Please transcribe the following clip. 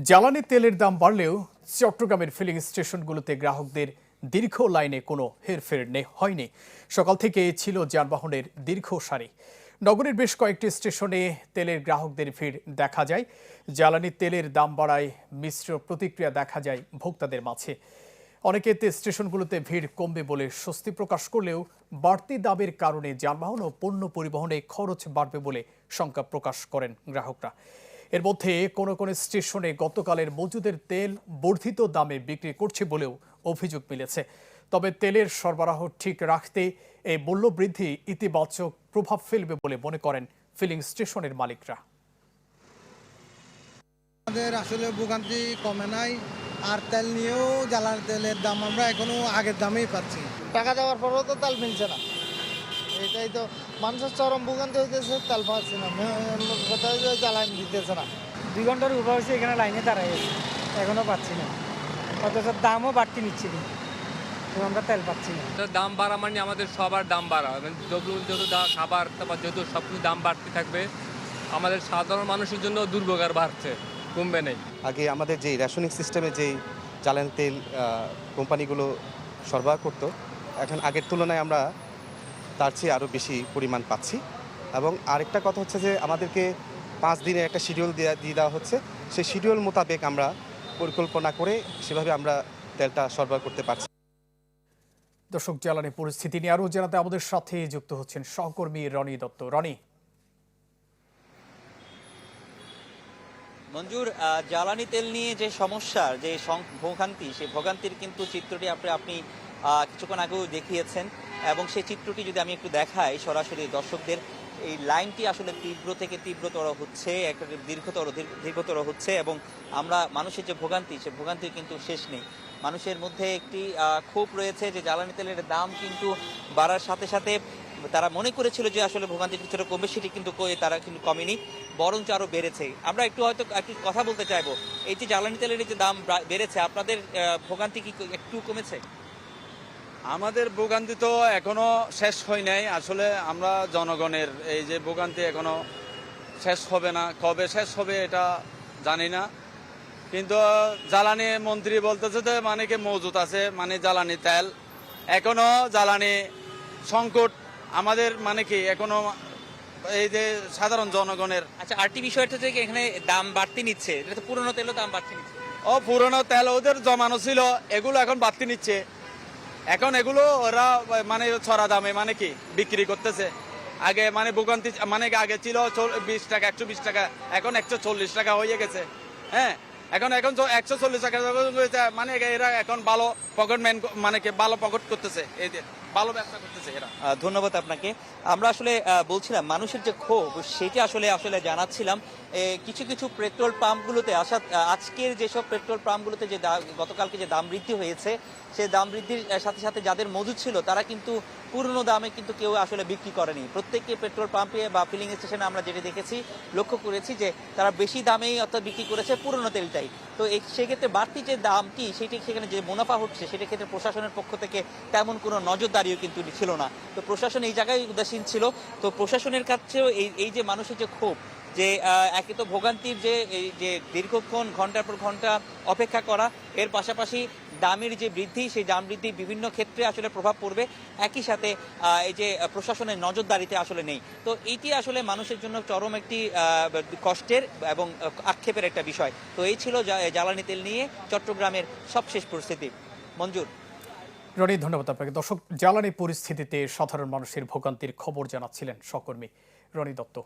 জ্বালানি তেলের দাম বাড়লেও চট্টগ্রামের ফিলিং স্টেশনগুলোতে গ্রাহকদের দীর্ঘ লাইনে কোনো হেরফের হয়নি। সকাল থেকে ছিল যানবাহনের দীর্ঘ সারি। নগরের বেশ কয়েকটি স্টেশনে তেলের গ্রাহকদের ভিড় দেখা যায়। জ্বালানি তেলের দাম বাড়ায় মিশ্র প্রতিক্রিয়া দেখা যায় ভোক্তাদের মাঝে। অনেকে স্টেশনগুলোতে ভিড় কমবে বলে স্বস্তি প্রকাশ করলেও বাড়তি দামের কারণে যানবাহন ও পণ্য পরিবহনে খরচ বাড়বে বলে শঙ্কা প্রকাশ করেন গ্রাহকরা। এর মধ্যে কোনো কোনো স্টেশনে গতকালের মজুদের তেল বর্ধিত দামে বিক্রি করছে বলেও অভিযোগ মিলেছে। তবে তেলের সরবরাহ ঠিক রাখতে এই মূল্য বৃদ্ধি ইতিবাচক প্রভাব ফেলবে বলে মনে করেন ফিলিং স্টেশনের মালিকরা। আমাদের আসলে ভোগান্তি কমে নাই, আর তেল নিয়েও জ্বালানি তেলের দাম আমরা এখনো আগের দামেই পাচ্ছি। টাকা দেওয়ার পরেও তো তেল মিলছে না, এটাই তো মানুষের চরম ভোগান্তি হইতেছে। তেল পাচ্ছি না, জ্বালানি দিতেছে না। 2 ঘন্টার উপর হয়েছে এখানে লাইনে দাঁড়াই আছে, এখনো পাচ্ছি না। অথচ দামও বাড়তি নিচ্ছে, কিন্তু আমরা তেল পাচ্ছি না। দাম বাড়া মানে আমাদের সবার দাম বাড়া, যত খাবার তারপর যত সব কিছু দাম বাড়তে থাকবে, আমাদের সাধারণ মানুষের জন্য দুর্ভোগ আর বাড়ছে, কমবে নেই। আগে আমাদের যেই রেশনিং সিস্টেমে যেই জ্বালানি তেল কোম্পানিগুলো সরবরাহ করতো, এখন আগের তুলনায় আমরা তার চেয়ে আরও বেশি পরিমাণ পাচ্ছি। এবং আরেকটা কথা হচ্ছে যে আমাদেরকে 5 দিনের একটা শিডিউল দিয়ে দেওয়া হচ্ছে। সেই শিডিউল মোতাবেক আমরা পরিকল্পনা করে সেভাবে আমরা তেলটা সরবরাহ করতে পারছি। দর্শক, জ্বালানি পরিস্থিতি নিয়ে আরও জানাতে আমাদের সাথে যুক্ত হচ্ছেন সহকর্মী রনি দত্ত। রনি, মঞ্জুর, জ্বালানি তেল নিয়ে যে সমস্যার যে ভোগান্তি, সেই ভোগান্তির কিন্তু চিত্রটি আপনি কিছুক্ষণ আগেও দেখিয়েছেন। এবং সেই চিত্রটি যদি আমি একটু দেখাই সরাসরি দর্শকদের, এই লাইনটি আসলে তীব্র থেকে তীব্রতর হচ্ছে, একটা দীর্ঘতর হচ্ছে। এবং আমরা মানুষের যে ভোগান্তি, সে ভোগান্তির কিন্তু শেষ নেই। মানুষের মধ্যে একটি ক্ষোভ রয়েছে যে জ্বালানি তেলের দাম কিন্তু বাড়ার সাথে সাথে তারা মনে করেছিল যে আসলে ভোগান্তি কিছুটা কমবে, সেটি কিন্তু তারা কিন্তু কমেনি, বরঞ্চ আরো বেড়েছে। আমরা হয়তো একটু কথা বলতে চাইবো, এই যে জ্বালানি তেলের যে দাম বেড়েছে, আপনাদের ভোগান্তি কি একটু কমেছে? আমাদের ভোগান্তি তো এখনো শেষ হয় নাই। আসলে আমরা জনগণের এই যে ভোগান্তি এখনো শেষ হবে না, কবে শেষ হবে এটা জানি না। কিন্তু জ্বালানি মন্ত্রী বলতেছে যে মানে কি মজুত আছে, মানে জ্বালানি তেল এখনো জ্বালানি সংকট আমাদের, মানে কি এখনো এই যে সাধারণ জনগণের। আচ্ছা, আরেকটি বিষয়টা যে এখানে দাম বাড়তি নিচ্ছে, এটা তো পুরনো তেলও দাম বাড়তি নিচ্ছে। পুরনো তেল ওদের জমানো ছিল, এগুলো এখন বাড়তি নিচ্ছে। এখন এগুলো ওরা মানে ছড়া দামে মানে কি বিক্রি করতেছে। আগে মানে ভোগান্তি মানে আগে ছিল 20 টাকা, 120 টাকা, এখন 140 টাকা হয়ে গেছে। হ্যাঁ, এখন 140 টাকা মানে এরা এখন ভালো পকেটম্যান, মানে কি ভালো পকেট করতেছে, এই ভালো ব্যবসা করতেছে এরা। ধন্যবাদ আপনাকে। আমরা আসলে বলছিলাম মানুষের যে ক্ষোভ, সেটা আসলে জানাচ্ছিলাম। কিছু কিছু পেট্রোল পাম্পগুলোতে আজকের যেসব পেট্রোল পাম্পগুলোতে যে গতকালকে যে দাম বৃদ্ধি হয়েছে, সেই দাম বৃদ্ধির সাথে সাথে যাদের মজুদ ছিল তারা কিন্তু পুরনো দামে কিন্তু কেউ আসলে বিক্রি করেনি। প্রত্যেককে পেট্রোল পাম্পে বা ফিলিং স্টেশনে আমরা যেটা দেখেছি, লক্ষ্য করেছি যে তারা বেশি দামেই অর্থাৎ বিক্রি করেছে পুরনো তেলটাই। তো সেক্ষেত্রে বাড়তি যে দামটি, সেটি সেখানে যে মুনাফা হচ্ছে, সেটা ক্ষেত্রে প্রশাসনের পক্ষ থেকে তেমন কোনো নজরদারিও কিন্তু ছিল না। তো প্রশাসন এই জায়গায় উদাসীন ছিল। তো প্রশাসনের কাছেও এই যে মানুষের যে ক্ষোভ, যে একে তো ভোগান্তির যে দীর্ঘক্ষণ ঘন্টার পর ঘন্টা অপেক্ষা করা, এর পাশাপাশি দামের যে বৃদ্ধি, সেই দাম বৃদ্ধি বিভিন্ন ক্ষেত্রে আসলে প্রভাব পড়বে। একই সাথে এই যে প্রশাসনের নজরদারিতে আসলে নেই। তো এইটি আসলে মানুষের জন্য চরম একটি কষ্টের এবং আক্ষেপের একটা বিষয়। তো এই ছিল জ্বালানি তেল নিয়ে চট্টগ্রামের সবশেষ পরিস্থিতি। মঞ্জুর। রনি, ধন্যবাদ আপনাকে। দর্শক, জ্বালানি পরিস্থিতিতে সাধারণ মানুষের ভোগান্তির খবর জানাচ্ছিলেন সহকর্মী রনি দত্ত।